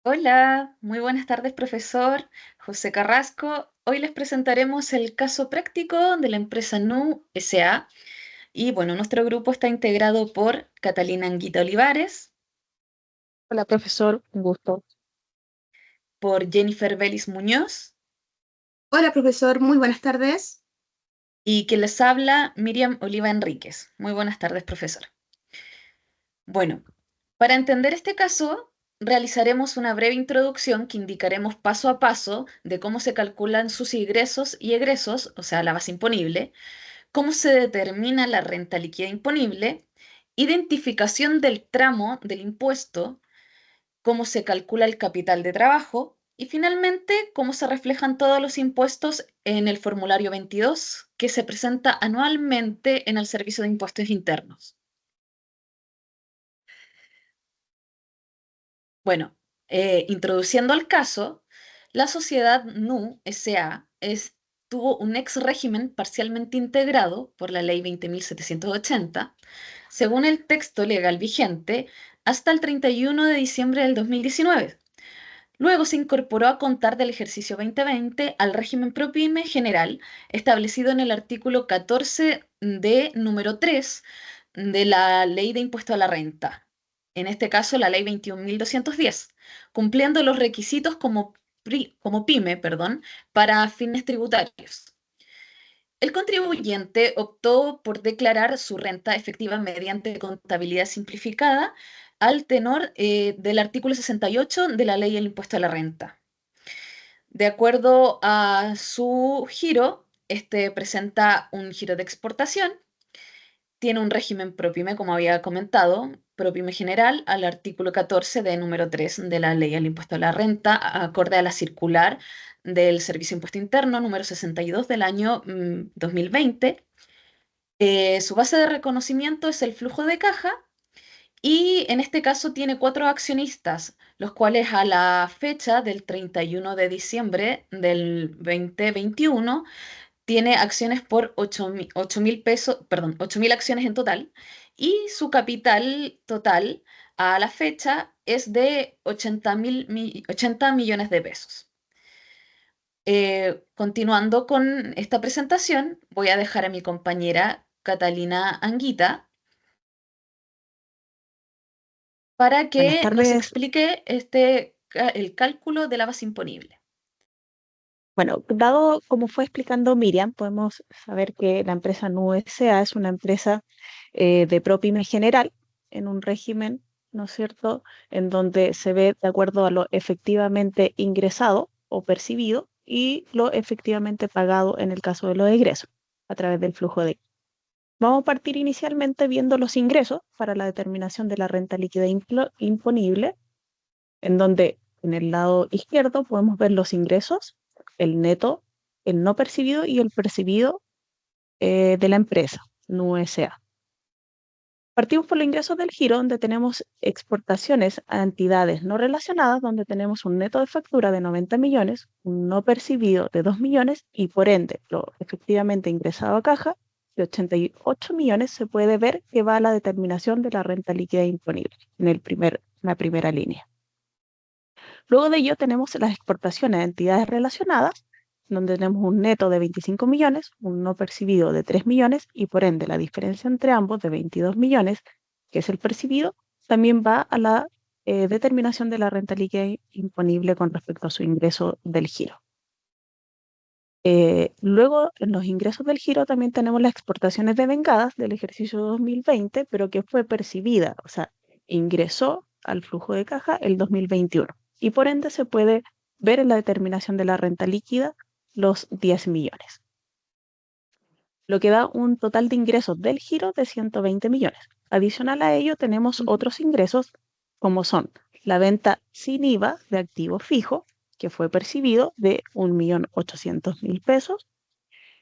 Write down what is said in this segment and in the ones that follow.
Hola, muy buenas tardes, profesor José Carrasco. Hoy les presentaremos el caso práctico de la empresa Nu S.A. Y bueno, nuestro grupo está integrado por Catalina Anguita Olivares, Hola, profesor, un gusto. por Jennifer Vélez Muñoz Hola, profesor, muy buenas tardes. y quien les habla, Miriam Oliva Enríquez. Muy buenas tardes, profesor. Bueno, para entender este caso, realizaremos una breve introducción que indicaremos paso a paso de cómo se calculan sus ingresos y egresos, o sea, la base imponible, cómo se determina la renta líquida imponible, identificación del tramo del impuesto, cómo se calcula el capital de trabajo y finalmente cómo se reflejan todos los impuestos en el formulario 22 que se presenta anualmente en el Servicio de Impuestos Internos. Bueno, introduciendo al caso, la sociedad NU S.A. tuvo un ex régimen parcialmente integrado por la Ley 20.780, según el texto legal vigente, hasta el 31 de diciembre del 2019. Luego se incorporó a contar del ejercicio 2020 al régimen PROPYME general establecido en el artículo 14 de número 3 de la Ley de Impuesto a la Renta, en este caso la Ley 21.210, cumpliendo los requisitos como PYME, perdón, para fines tributarios. El contribuyente optó por declarar su renta efectiva mediante contabilidad simplificada al tenor del artículo 68 de la Ley del Impuesto a la Renta. De acuerdo a su giro, este presenta un giro de exportación, tiene un régimen PROPYME, como había comentado, PROPYME general al artículo 14 de número 3 de la Ley del Impuesto a la Renta, acorde a la circular del Servicio de Impuesto Interno número 62 del año 2020. Su base de reconocimiento es el flujo de caja y en este caso tiene cuatro accionistas, los cuales a la fecha del 31 de diciembre del 2021 tiene acciones por 8.000 pesos, perdón, 8.000 acciones en total y su capital total a la fecha es de 80 millones de pesos. Continuando con esta presentación, voy a dejar a mi compañera Catalina Anguita para Buenas que nos tardes. explique el cálculo de la base imponible. Bueno, dado como fue explicando Miriam, podemos saber que la empresa NUSA es una empresa de ProPyme general en un régimen, ¿no es cierto?, en donde se ve de acuerdo a lo efectivamente ingresado o percibido y lo efectivamente pagado en el caso de los egresos a través del flujo de. Vamos a partir inicialmente viendo los ingresos para la determinación de la renta líquida imponible, en donde en el lado izquierdo podemos ver los ingresos, el neto, el no percibido y el percibido de la empresa, NU S.A. Partimos por los ingresos del giro, donde tenemos exportaciones a entidades no relacionadas, donde tenemos un neto de factura de 90 millones, un no percibido de 2 millones y por ende lo efectivamente ingresado a caja de 88 millones se puede ver que va a la determinación de la renta líquida imponible en la primera línea. Luego de ello tenemos las exportaciones de entidades relacionadas, donde tenemos un neto de 25 millones, un no percibido de 3 millones y por ende la diferencia entre ambos de 22 millones, que es el percibido, también va a la determinación de la renta líquida imponible con respecto a su ingreso del giro. Luego, en los ingresos del giro también tenemos las exportaciones de vengadas del ejercicio 2020, pero que fue percibida, o sea, ingresó al flujo de caja el 2021. Y por ende se puede ver en la determinación de la renta líquida los 10 millones, lo que da un total de ingresos del giro de 120 millones. Adicional a ello, tenemos otros ingresos como son la venta sin IVA de activo fijo, que fue percibido de 1.800.000 pesos,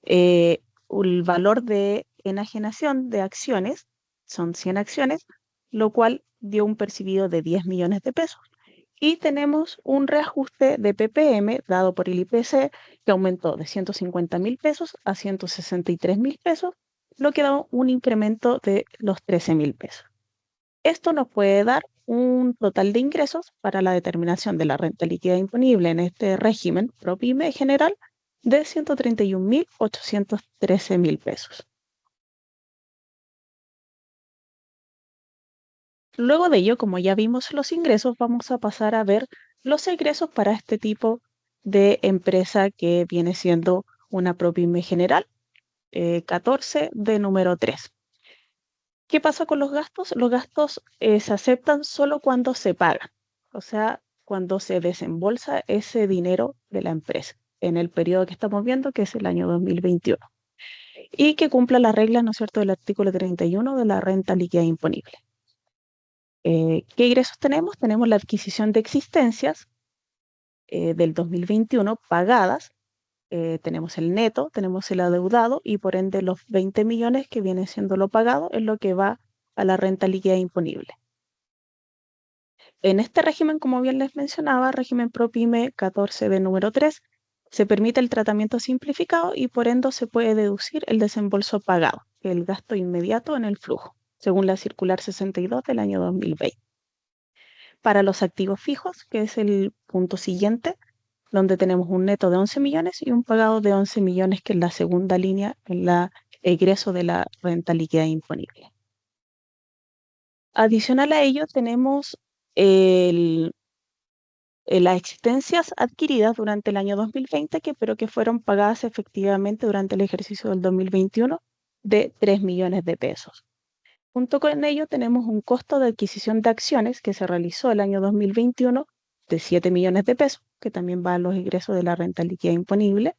el valor de enajenación de acciones, son 100 acciones, lo cual dio un percibido de 10 millones de pesos. Y tenemos un reajuste de PPM dado por el IPC que aumentó de 150.000 pesos a 163.000 pesos, lo que da un incremento de los 13.000 pesos. Esto nos puede dar un total de ingresos para la determinación de la renta líquida imponible en este régimen ProPyme general de 131.813.000 pesos. Luego de ello, como ya vimos los ingresos, vamos a pasar a ver los egresos para este tipo de empresa que viene siendo una ProPyme general, 14 de número 3. ¿Qué pasa con los gastos? Los gastos se aceptan solo cuando se pagan, o sea, cuando se desembolsa ese dinero de la empresa en el periodo que estamos viendo, que es el año 2021, y que cumpla las reglas, ¿no es cierto?, del artículo 31 de la renta líquida imponible. ¿Qué ingresos tenemos? Tenemos la adquisición de existencias del 2021 pagadas, tenemos el neto, tenemos el adeudado y por ende los 20 millones que viene siendo lo pagado es lo que va a la renta líquida imponible. En este régimen, como bien les mencionaba, régimen ProPyme 14 de número 3, se permite el tratamiento simplificado y por ende se puede deducir el desembolso pagado, el gasto inmediato en el flujo, según la circular 62 del año 2020. Para los activos fijos, que es el punto siguiente, donde tenemos un neto de 11 millones y un pagado de 11 millones, que es la segunda línea en el egreso de la renta líquida imponible. Adicional a ello, tenemos las existencias adquiridas durante el año 2020, pero que fueron pagadas efectivamente durante el ejercicio del 2021 de 3 millones de pesos. Junto con ello tenemos un costo de adquisición de acciones que se realizó el año 2021 de 7 millones de pesos, que también va a los ingresos de la renta líquida imponible.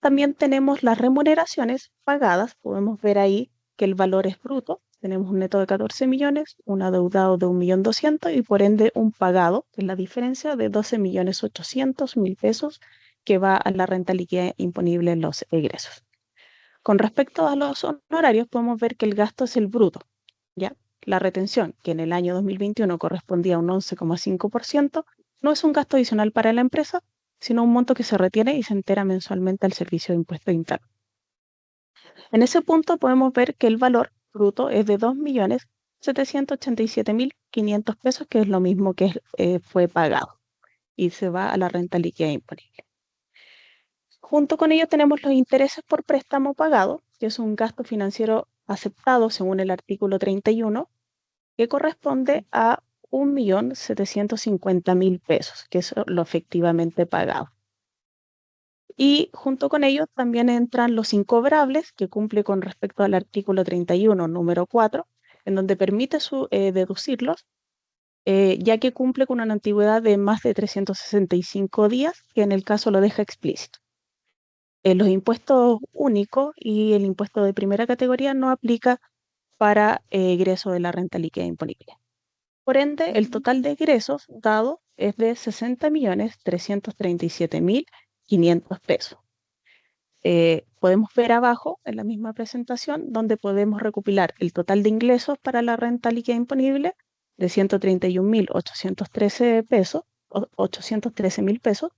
También tenemos las remuneraciones pagadas, podemos ver ahí que el valor es bruto, tenemos un neto de 14 millones, un adeudado de 1.200.000 y por ende un pagado, que es la diferencia de 12.800.000 pesos que va a la renta líquida imponible en los egresos. Con respecto a los honorarios, podemos ver que el gasto es el bruto, ¿ya? La retención, que en el año 2021 correspondía a un 11,5%, no es un gasto adicional para la empresa, sino un monto que se retiene y se entera mensualmente al servicio de impuesto interno. En ese punto podemos ver que el valor bruto es de 2.787.500 pesos, que es lo mismo que fue pagado y se va a la renta líquida imponible. Junto con ello tenemos los intereses por préstamo pagado, que es un gasto financiero aceptado según el artículo 31, que corresponde a 1.750.000 pesos, que es lo efectivamente pagado. Y junto con ello también entran los incobrables, que cumple con respecto al artículo 31, número 4, en donde permite deducirlos, ya que cumple con una antigüedad de más de 365 días, que en el caso lo deja explícito. Los impuestos únicos y el impuesto de primera categoría no aplica para egreso de la renta líquida imponible. Por ende, el total de egresos dado es de 60.337.500 pesos. Podemos ver abajo en la misma presentación donde podemos recopilar el total de ingresos para la renta líquida imponible de 131.813 pesos, 813.000 pesos,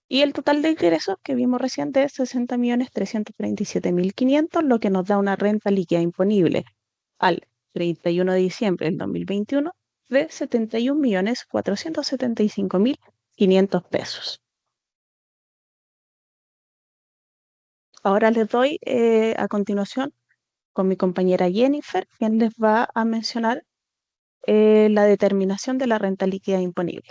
y el total de ingresos que vimos recién de 60.337.500, lo que nos da una renta líquida imponible al 31 de diciembre del 2021 de 71.475.500 pesos. Ahora les doy a continuación con mi compañera Jennifer, quien les va a mencionar la determinación de la renta líquida imponible.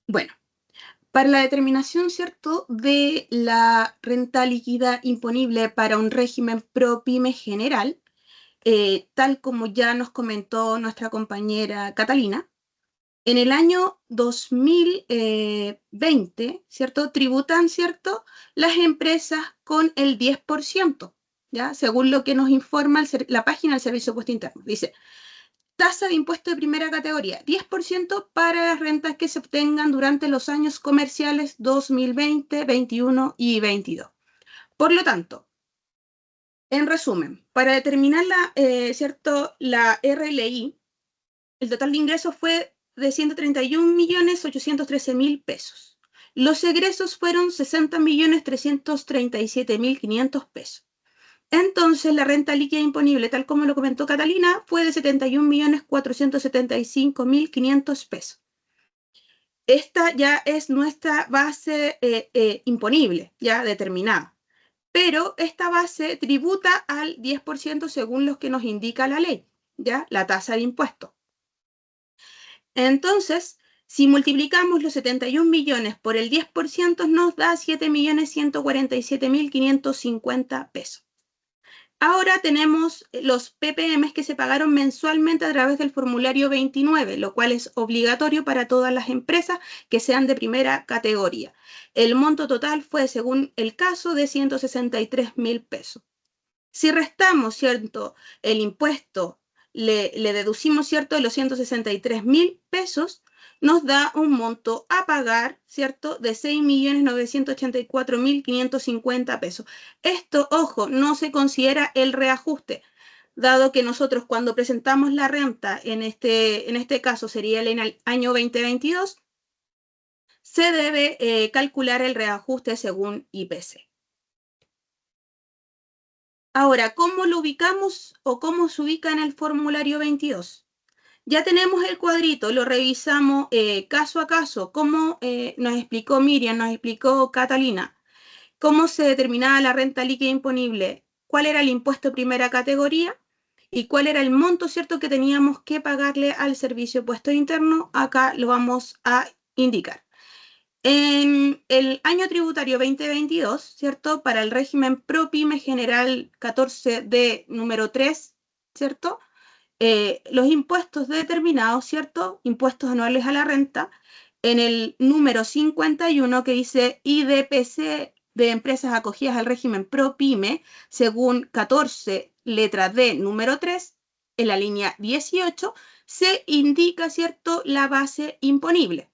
Bueno, para la determinación, ¿cierto?, de la renta líquida imponible para un régimen ProPyme general, tal como ya nos comentó nuestra compañera Catalina, en el año 2020, ¿cierto?, tributan, ¿cierto?, las empresas con el 10%, ¿ya? Según lo que nos informa la página del Servicio de Impuesto Interno. Dice, tasa de impuesto de primera categoría, 10% para las rentas que se obtengan durante los años comerciales 2020, 21 y 22. Por lo tanto, en resumen, para determinar la RLI, el total de ingresos fue de 131.813.000 pesos. Los egresos fueron 60.337.500 pesos. Entonces, la renta líquida imponible, tal como lo comentó Catalina, fue de 71.475.500 pesos. Esta ya es nuestra base imponible, ya determinada. Pero esta base tributa al 10% según los que nos indica la ley, ya la tasa de impuesto. Entonces, si multiplicamos los 71 millones por el 10%, nos da 7.147.550 pesos. Ahora tenemos los PPM que se pagaron mensualmente a través del formulario 29, lo cual es obligatorio para todas las empresas que sean de primera categoría. El monto total fue, según el caso, de 163.000 pesos. Si restamos, ¿cierto?, el impuesto, le deducimos, ¿cierto?, los 163.000 pesos, nos da un monto a pagar, ¿cierto?, de 6.984.550 pesos. Esto, ojo, no se considera el reajuste, dado que nosotros cuando presentamos la renta, en este caso sería en el año 2022, se debe calcular el reajuste según IPC. Ahora, ¿cómo lo ubicamos o cómo se ubica en el formulario 22? Ya tenemos el cuadrito, lo revisamos caso a caso, como nos explicó Miriam, nos explicó Catalina, cómo se determinaba la renta líquida imponible, cuál era el impuesto de primera categoría y cuál era el monto, ¿cierto?, que teníamos que pagarle al servicio de impuesto interno. Acá lo vamos a indicar. En el año tributario 2022, ¿cierto?, para el régimen ProPyme general 14D número 3, ¿cierto?, los impuestos determinados, ¿cierto?, impuestos anuales a la renta, en el número 51 que dice IDPC de empresas acogidas al régimen ProPyme, según 14, letra D, número 3, en la línea 18, se indica, ¿cierto?, la base imponible,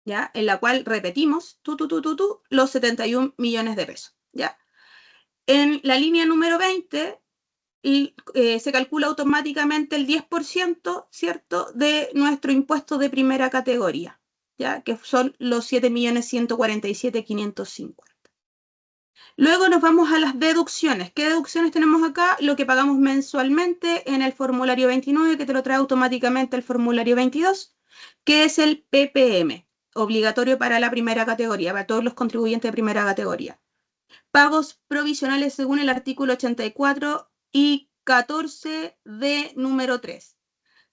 ¿ya?, en la cual repetimos, los 71 millones de pesos, ¿ya? En la línea número 20, se calcula automáticamente el 10%, ¿cierto?, de nuestro impuesto de primera categoría, ¿ya?, que son los 7.147.550. Luego nos vamos a las deducciones. ¿Qué deducciones tenemos acá? Lo que pagamos mensualmente en el formulario 29, que te lo trae automáticamente el formulario 22, que es el PPM, obligatorio para la primera categoría, para todos los contribuyentes de primera categoría. Pagos provisionales según el artículo 84 y 14 de número 3,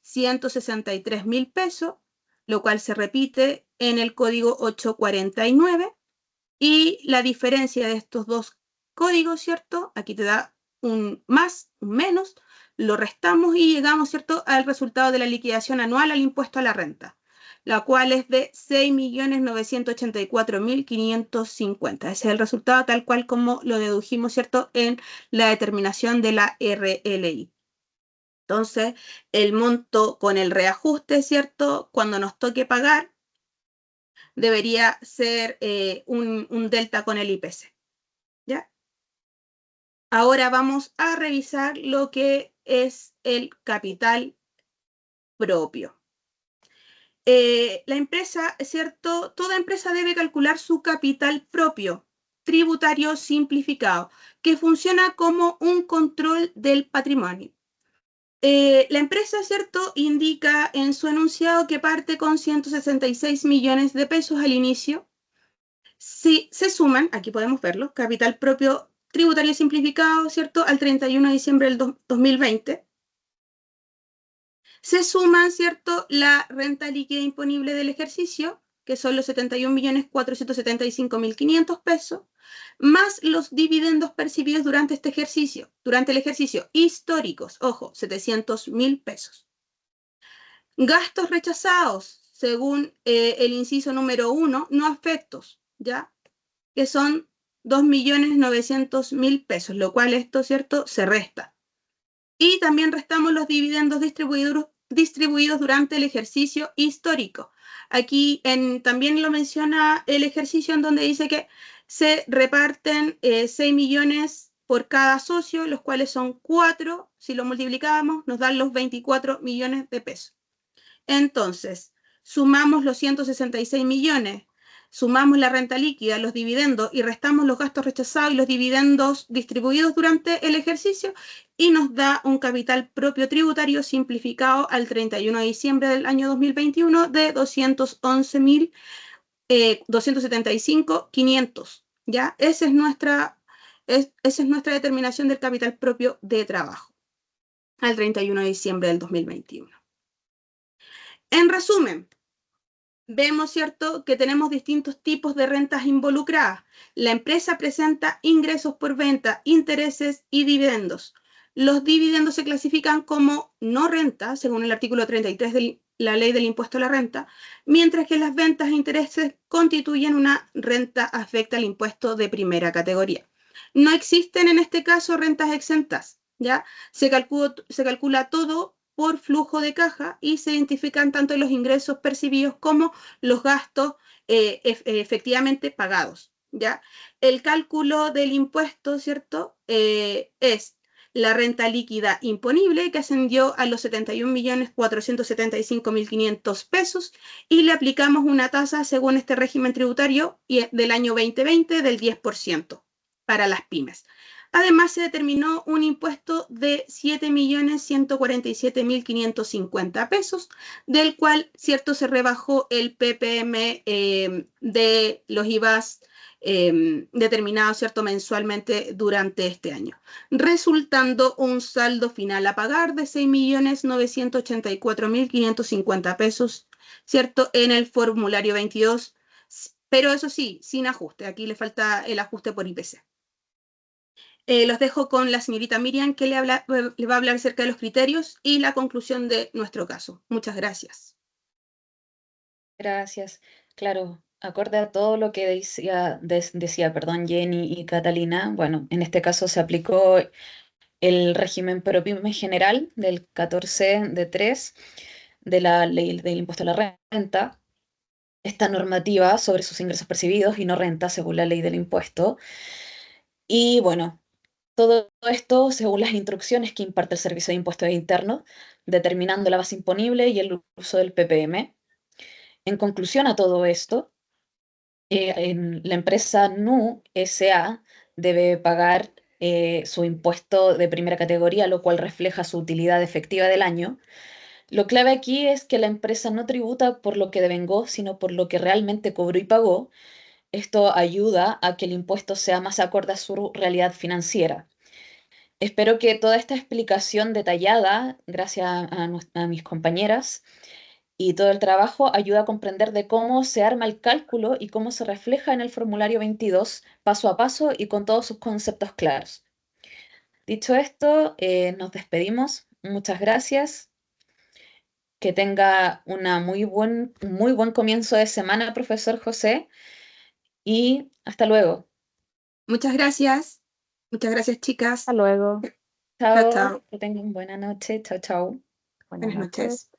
163.000 pesos, lo cual se repite en el código 849, y la diferencia de estos dos códigos, ¿cierto?, aquí te da un más, un menos, lo restamos y llegamos, ¿cierto?, al resultado de la liquidación anual al impuesto a la renta, la cual es de 6.984.550. Ese es el resultado tal cual como lo dedujimos, ¿cierto?, en la determinación de la RLI. Entonces, el monto con el reajuste, ¿cierto?, cuando nos toque pagar, debería ser un delta con el IPC, ¿ya? Ahora vamos a revisar lo que es el capital propio. La empresa, ¿cierto? Toda empresa debe calcular su capital propio, tributario simplificado, que funciona como un control del patrimonio. La empresa, ¿cierto?, indica en su enunciado que parte con 166 millones de pesos al inicio. Si se suman, aquí podemos verlo, capital propio tributario simplificado, ¿cierto?, al 31 de diciembre del 2020. Se suman, ¿cierto?, la renta líquida imponible del ejercicio, que son los 71.475.500 pesos, más los dividendos percibidos durante el ejercicio históricos, ojo, 700.000 pesos. Gastos rechazados, según el inciso número 1, no afectos, ¿ya?, que son 2.900.000 pesos, lo cual esto, ¿cierto?, se resta. Y también restamos los dividendos distribuidos durante el ejercicio histórico. Aquí también lo menciona el ejercicio en donde dice que se reparten 6 millones por cada socio, los cuales son 4, si lo multiplicamos nos dan los 24 millones de pesos. Entonces, sumamos los 166 millones, sumamos la renta líquida, los dividendos y restamos los gastos rechazados y los dividendos distribuidos durante el ejercicio y nos da un capital propio tributario simplificado al 31 de diciembre del año 2021 de 211.275.500. ¿Ya? Esa es nuestra determinación del capital propio de trabajo al 31 de diciembre del 2021. En resumen, vemos, ¿cierto?, que tenemos distintos tipos de rentas involucradas. La empresa presenta ingresos por venta, intereses y dividendos. Los dividendos se clasifican como no renta, según el artículo 33 de la Ley del Impuesto a la Renta, mientras que las ventas e intereses constituyen una renta afecta al impuesto de primera categoría. No existen en este caso rentas exentas, ¿ya? Se calcula todo por flujo de caja y se identifican tanto los ingresos percibidos como los gastos efectivamente pagados, ¿ya? El cálculo del impuesto, ¿cierto? Es la renta líquida imponible, que ascendió a los 71.475.500 pesos, y le aplicamos una tasa según este régimen tributario del año 2020 del 10% para las pymes. Además, se determinó un impuesto de 7.147.550 pesos, del cual, cierto, se rebajó el PPM de los IVAs determinados, cierto, mensualmente durante este año, resultando un saldo final a pagar de 6.984.550 pesos, cierto, en el formulario 22, pero eso sí, sin ajuste. Aquí le falta el ajuste por IPC. Los dejo con la señorita Miriam, que le va a hablar acerca de los criterios y la conclusión de nuestro caso. Muchas gracias. Gracias. Claro, acorde a todo lo que decía, perdón, Jenny y Catalina, bueno, en este caso se aplicó el régimen ProPyme general del 14 de 3 de la ley del impuesto a la renta, esta normativa sobre sus ingresos percibidos y no renta según la ley del impuesto. Y bueno, todo esto según las instrucciones que imparte el Servicio de Impuestos Internos, determinando la base imponible y el uso del PPM. En conclusión a todo esto, la empresa NU SA debe pagar su impuesto de primera categoría, lo cual refleja su utilidad efectiva del año. Lo clave aquí es que la empresa no tributa por lo que devengó, sino por lo que realmente cobró y pagó. Esto ayuda a que el impuesto sea más acorde a su realidad financiera. Espero que toda esta explicación detallada, gracias a mis compañeras, y todo el trabajo ayuda a comprender de cómo se arma el cálculo y cómo se refleja en el formulario 22, paso a paso y con todos sus conceptos claros. Dicho esto, nos despedimos. Muchas gracias. Que tenga muy buen comienzo de semana, profesor José, y hasta luego. Muchas gracias. Muchas gracias, chicas. Hasta luego. Chao, Chao, chao. que tengan buena noche. Chao, chao. Buenas Buenas noches. noches.